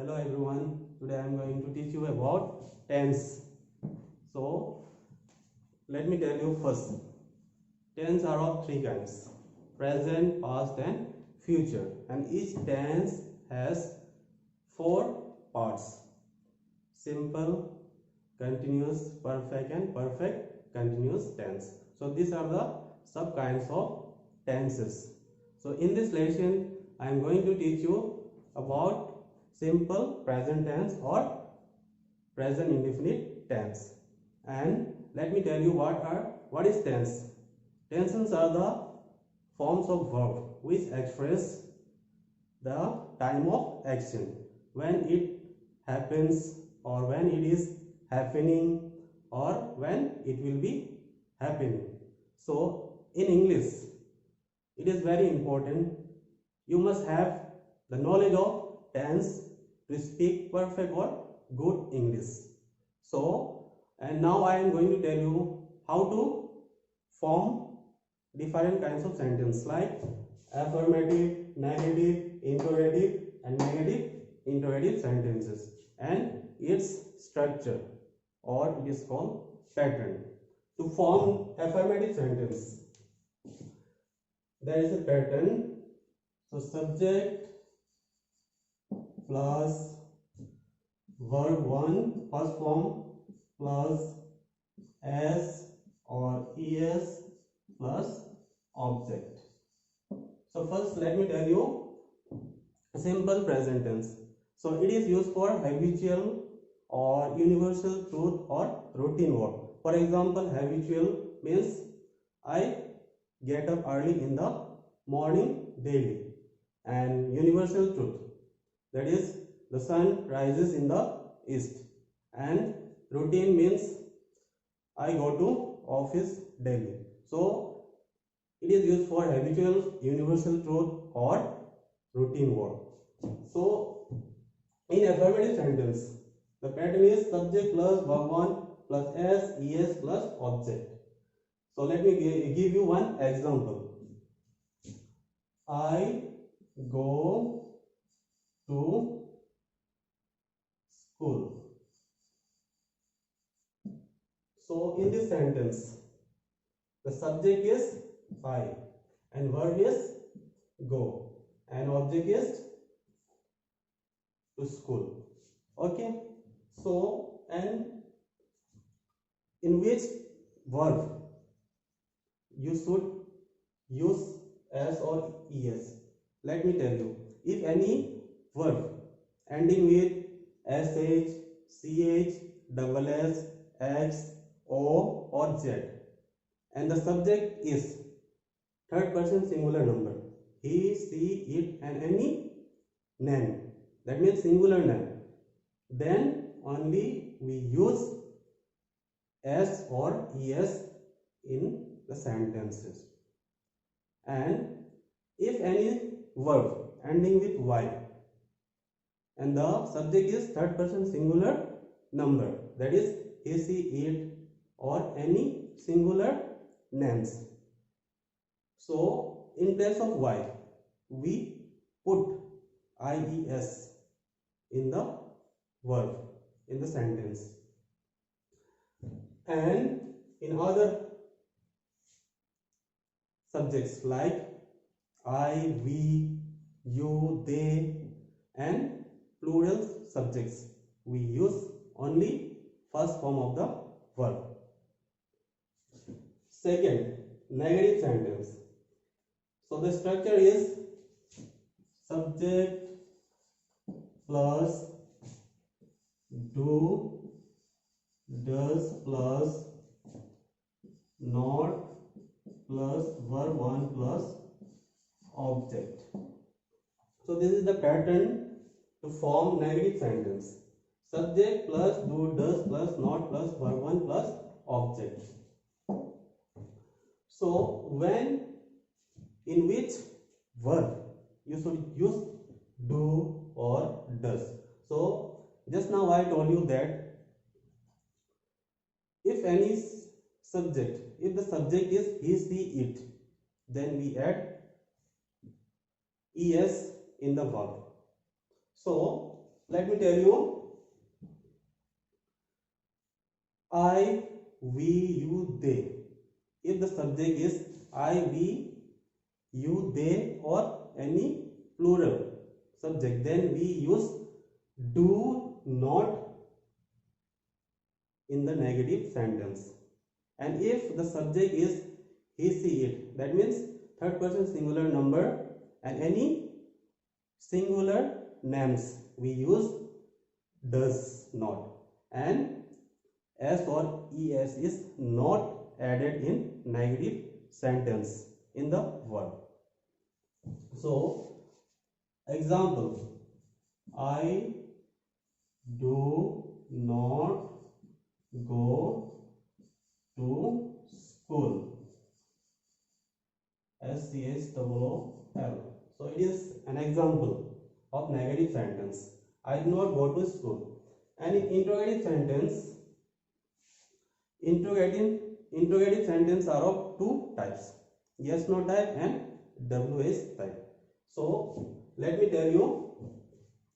Hello everyone, today I am going to teach you about tense. So let me tell you first, tense are of three kinds: present, past and future, and each tense has four parts: simple, continuous, perfect and perfect continuous tense. So these are the sub kinds of tenses. So in this lesson I am going to teach you about simple present tense or present indefinite tense. And let me tell you what is tense. Tenses are the forms of verb which express the time of action, when it happens or when it is happening or when it will be happening. So in English it is very important you must have the knowledge of tense to speak perfect or good English. So, and now I am going to tell you how to form different kinds of sentence like affirmative, negative, interrogative and negative interrogative sentences and its structure, or it is called pattern. To form affirmative sentence, there is a pattern. So subject plus verb 1 first form plus s or es plus object. So first let me tell you simple present tense. So it is used for habitual or universal truth or routine work. For example, habitual means I get up early in the morning daily, and universal truth, that is the sun rises in the east, and routine means I go to office daily. So it is used for habitual, universal truth or routine work. So in affirmative sentence the pattern is subject plus verb 1 plus s, es plus object. So let me give you one example. I go to school. So in this sentence the subject is I and verb is go and object is to school. Okay, so and in which verb you should use s or es? Let me tell you, if any verb ending with sh, ch, double s, x, o or z and the subject is third person singular number, he, she, it and any name, that means singular name, then only we use s or es in the sentences. And if any verb ending with y and the subject is third person singular number, that is he, she, it or any singular names, so in place of y we put ies in the verb in the sentence. And in other subjects like I, we, you, they and plural subjects, we use only first form of the verb. Second, negative sentence. So the structure is subject plus do, does plus not plus verb 1 plus object. So this is the pattern to form negative sentence. Subject plus do, does plus not plus verb 1 plus object. So when in which verb you should use do or does? So just now I told you that if any subject, if the subject is he, she, it, then we add es in the verb. So Let me tell you, I, we, you, they. If the subject is I, we, you, they, or any plural subject, then we use do not in the negative sentence. And if the subject is he, she, it, that means third person singular number and any singular names, we use does not, and s or es is not added in negative sentence in the verb. So example, I do not go to school. SCHOOL. So it is an example of negative sentence. I do not go to school. And in interrogative sentence, interrogative sentence are of two types: yes no type and WH type. So let me tell you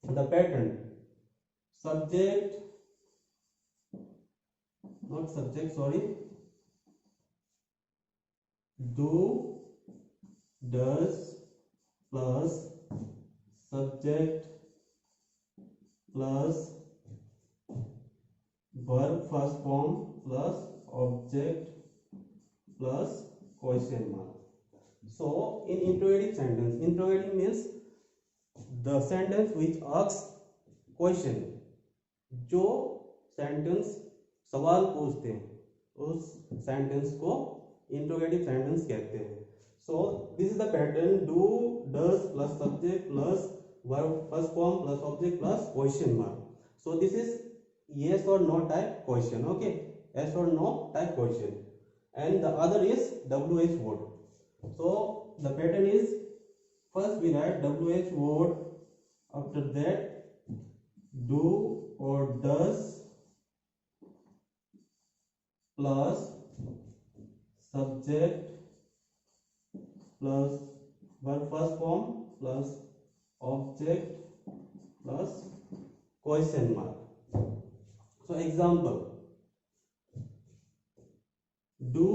the pattern. Subject, not subject, sorry. Do, does plus subject plus verb first form plus object plus question mark. So in interrogative sentence, interrogative means the sentence which asks question. जो sentence सवाल पूछते हैं उस sentence को interrogative sentence कहते हैं. So this is the pattern: do, does plus subject plus verb first form plus object plus question mark. So this is yes or no type question. Okay, yes or no type question. And the other is WH word. So the pattern is, first we write WH word, after that do or does plus subject plus verb first form plus object plus question mark. So example, do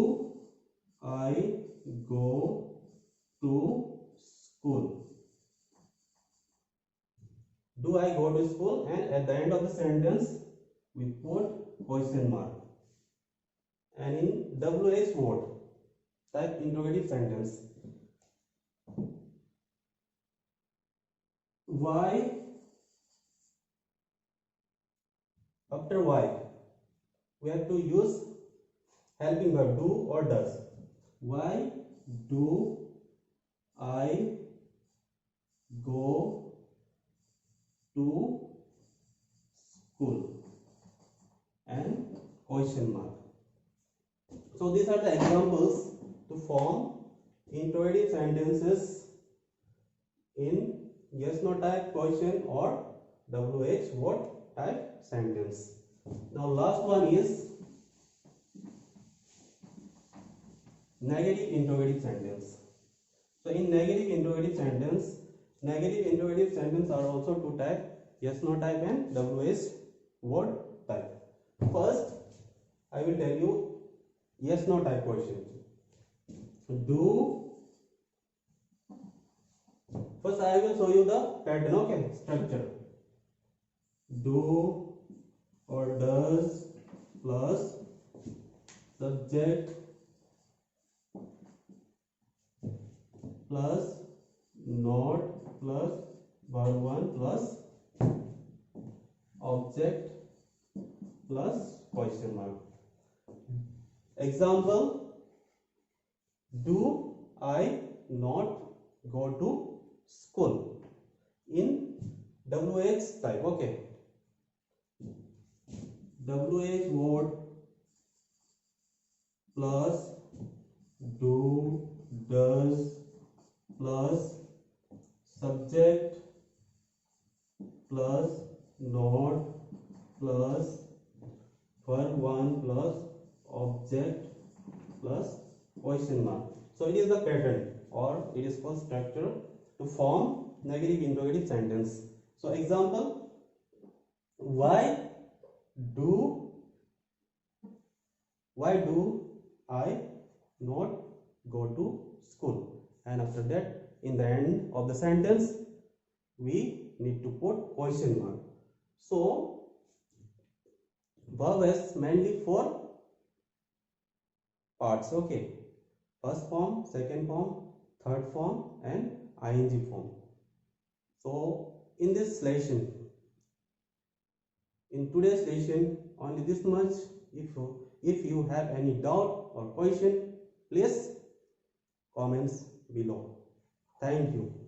I go to school? Do I go to school? And at the end of the sentence we put question mark. And in WH word type interrogative sentence, why, after why we have to use helping verb do or does. Why do I go to school? And question mark. So these are the examples to form interrogative sentences in yes no type question or WH word type sentence. Now last one is negative interrogative sentence. So in negative interrogative sentence are also two type: yes no type and WH word type. First I will tell you yes no type question. Do, first I will show you the pattern. Okay, structure: do or does plus subject plus not plus verb 1 plus object plus question mark. Example, do I not go to school? In WH type. Okay, WH word plus do, does plus subject plus not plus verb 1 plus object plus question mark. So it is the pattern, or it is called structure, to form negative interrogative sentence. So example, why do I not go to school? And after that, in the end of the sentence, we need to put question mark. So verb is mainly four parts. Okay, first form, second form, third form, and ing form. So in this lesson, in today's lesson, only this much. If you have any doubt or question, please comments below. Thank you.